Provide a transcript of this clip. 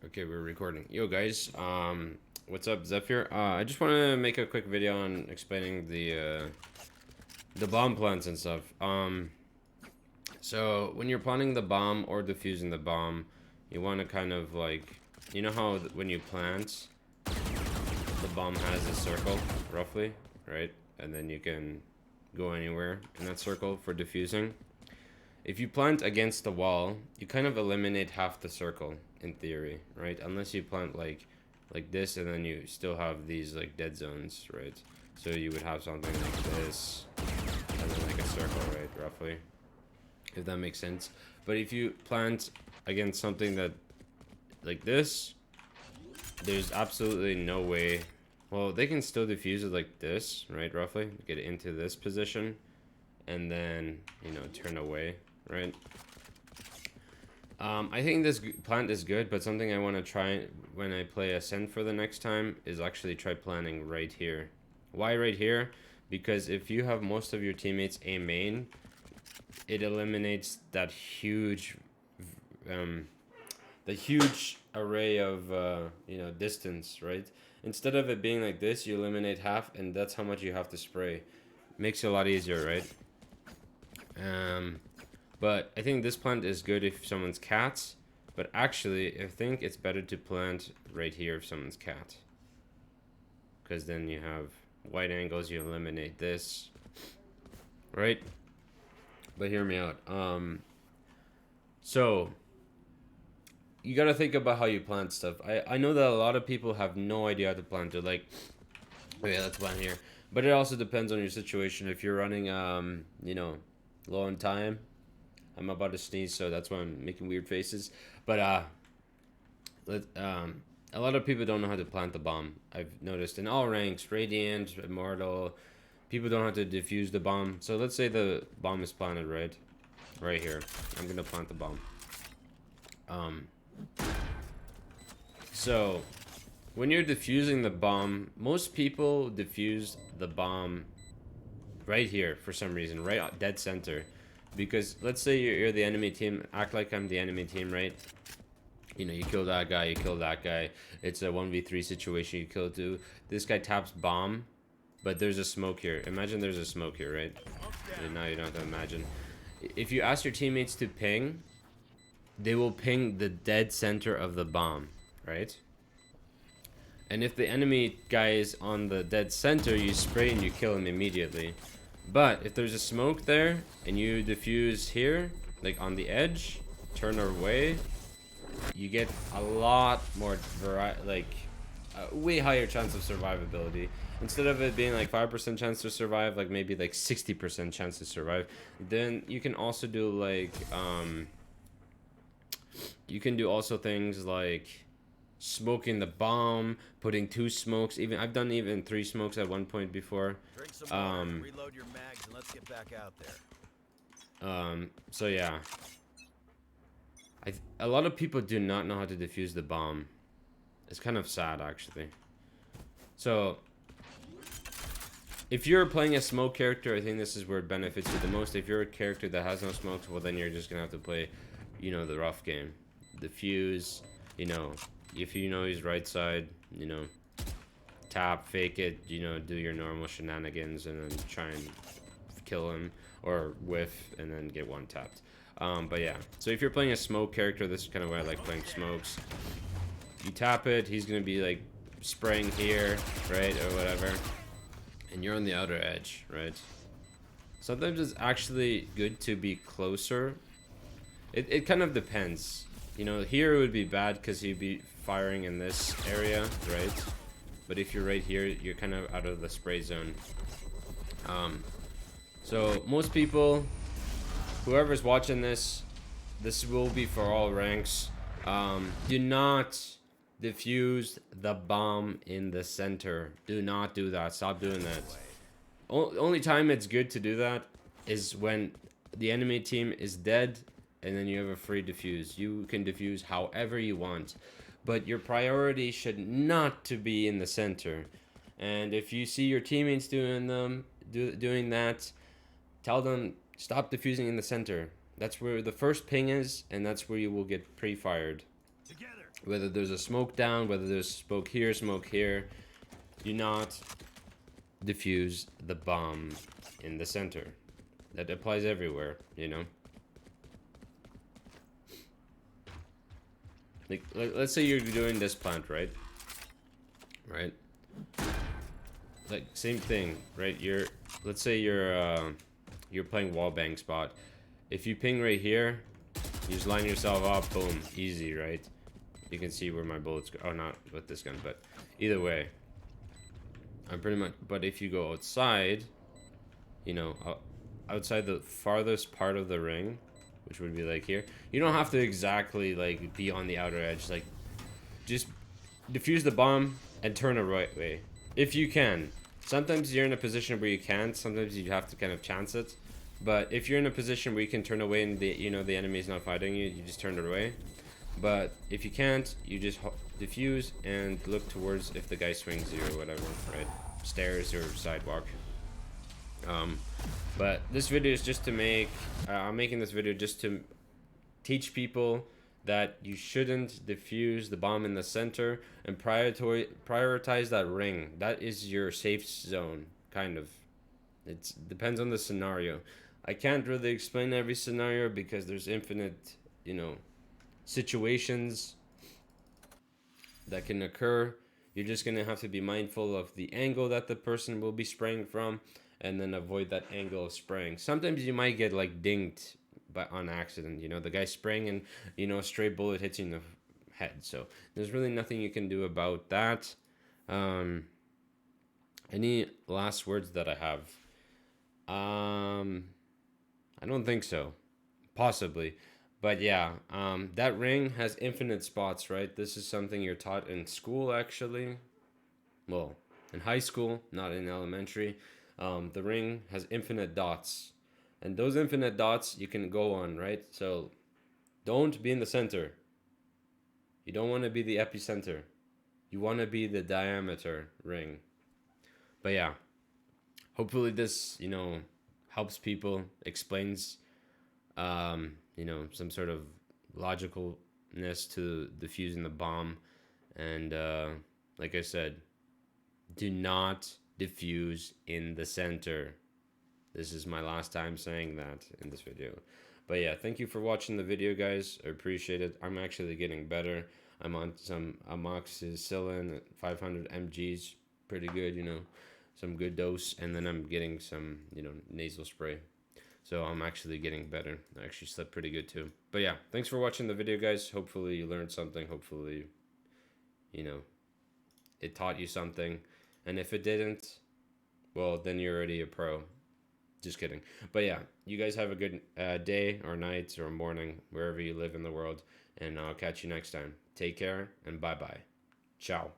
Okay, we're recording. Yo, guys. What's up, Zephyr? I just want to make a quick video on explaining the bomb plants and stuff. So when you're planting the bomb or defusing the bomb, you want to kind of like, you know how when you plant, the bomb has a circle, roughly, right? And then you can go anywhere in that circle for defusing. If you plant against the wall, you kind of eliminate half the circle in theory, right? Unless you plant like this, and then you still have these like dead zones, right? So you would have something like this, and then like a circle, right? Roughly, if that makes sense. But if you plant against something that like this, there's absolutely no way. Well, they can still defuse it like this, right? Roughly, get it into this position, and then turn away, right? I think this plant is good, but something I want to try when I play Ascent for the next time is actually try planting right here. Why right here? Because if you have most of your teammates A main, it eliminates that huge, the huge array of distance, right? Instead of it being like this, you eliminate half, and that's how much you have to spray. Makes it a lot easier, right? But I think this plant is good if someone's cat. But actually, I think it's better to plant right here if someone's cat. Because then you have wide angles, you eliminate this. Right? But hear me out. So, you gotta think about how you plant stuff. I know that a lot of people have no idea how to plant it. Like, oh yeah, let's plant here. But it also depends on your situation. If you're running, low on time. I'm about to sneeze, so that's why I'm making weird faces. But a lot of people don't know how to plant the bomb. I've noticed in all ranks, Radiant, Immortal, people don't know how to defuse the bomb. So let's say the bomb is planted right here. I'm gonna plant the bomb. So when you're defusing the bomb, most people defuse the bomb right here for some reason, right dead center. Because let's say you're the enemy team, act like I'm the enemy team, right? You kill that guy, you kill that guy. It's a 1v3 situation, you kill two. This guy taps bomb, but there's a smoke here. Imagine there's a smoke here, right? And now you don't have to imagine. If you ask your teammates to ping, they will ping the dead center of the bomb, right? And if the enemy guy is on the dead center, you spray and you kill him immediately. But if there's a smoke there and you defuse here, like on the edge, turn away, you get a lot more way higher chance of survivability. Instead of it being like 5% chance to survive, like maybe like 60% chance to survive. Then you can also do like you can do also things like smoking the bomb, putting 2 smokes. Even I've done even 3 smokes at one point before. Drink some water, reload your mags, and let's get back out there. So yeah, a lot of people do not know how to defuse the bomb. It's kind of sad, actually. So if you're playing a smoke character, I think this is where it benefits you the most. If you're a character that has no smokes, well then you're just gonna have to play, the rough game. Defuse, if you know he's right side, tap, fake it, do your normal shenanigans and then try and kill him or whiff and then get one tapped. But yeah, so if you're playing a smoke character, this is kind of where I like playing smokes. You tap it, he's gonna be like spraying here, right, or whatever, and you're on the outer edge, right? Sometimes it's actually good to be closer. It kind of depends. Here it would be bad because you'd be firing in this area, right? But if you're right here, you're kind of out of the spray zone. So most people, whoever's watching this will be for all ranks. Do not defuse the bomb in the center. Do not do that. Stop doing that. Only time it's good to do that is when the enemy team is dead and then you have a free defuse. You can defuse however you want, but your priority should not to be in the center. And if you see your teammates doing that, tell them stop defusing in the center. That's where the first ping is, and that's where you will get pre-fired. Whether there's a smoke down, whether there's smoke here, do not defuse the bomb in the center. That applies everywhere, you know? Like let's say you're doing this plant, right? Right? Like, same thing, right? Let's say you're playing wallbang spot. If you ping right here, you just line yourself up, boom, easy, right? You can see where my bullets go. Oh, not with this gun, but either way, I'm pretty much. But if you go outside, you know, outside the farthest part of the ring, which would be like here, you don't have to exactly like be on the outer edge. Like, just defuse the bomb and turn the right way if you can. Sometimes you're in a position where you can't. Sometimes you have to kind of chance it. But if you're in a position where you can turn away and the enemy is not fighting you, you just turn it away. But if you can't, you just defuse and look towards if the guy swings you or whatever, right? Stairs or sidewalk. But this video is just to make, I'm making this video just to teach people that you shouldn't defuse the bomb in the center and prioritize that ring. That is your safe zone, kind of. It depends on the scenario. I can't really explain every scenario because there's infinite, situations that can occur. You're just gonna have to be mindful of the angle that the person will be spraying from, and then avoid that angle of spraying. Sometimes you might get like dinged on accident. The guy spraying and a stray bullet hits you in the head. So there's really nothing you can do about that. Any last words that I have? I don't think so. Possibly. But yeah, that ring has infinite spots, right? This is something you're taught in school, actually. Well, in high school, not in elementary. The ring has infinite dots. And those infinite dots you can go on, right? So don't be in the center. You don't want to be the epicenter. You want to be the diameter ring. But yeah, hopefully this, helps people, explains some sort of logicalness to defusing the bomb. And like I said, do not defuse in the center. This is my last time saying that in this video. But yeah, thank you for watching the video, guys. I appreciate it. I'm actually getting better. I'm on some amoxicillin at 500 mgs. Pretty good, some good dose. And then I'm getting some, nasal spray. So I'm actually getting better. I actually slept pretty good too. But yeah, thanks for watching the video, guys. Hopefully you learned something. Hopefully, it taught you something. And if it didn't, well, then you're already a pro. Just kidding. But yeah, you guys have a good day or night or morning, wherever you live in the world. And I'll catch you next time. Take care and bye-bye. Ciao.